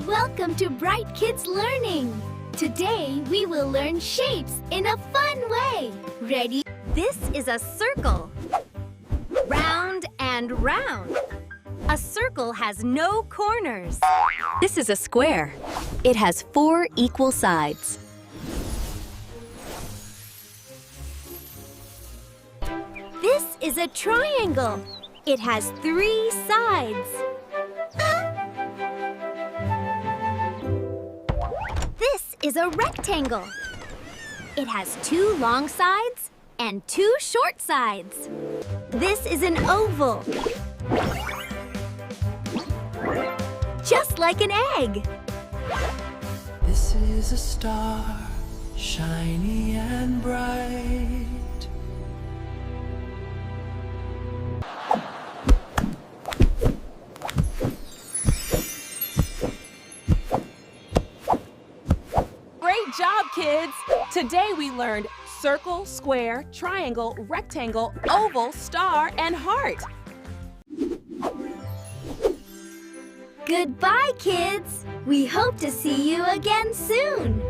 Welcome to Bright Kids Learning! Today we will learn shapes in a fun way. Ready? This is a circle. Round and round. A circle has no corners. This is a square. It has 4 equal sides. This is a triangle. It has 3 sides. This is a rectangle. It has 2 long sides and 2 short sides. This is an oval. Just like an egg. This is a star, shiny and bright. Great job, kids! Today we learned circle, square, triangle, rectangle, oval, star, and heart. Goodbye, kids! We hope to see you again soon!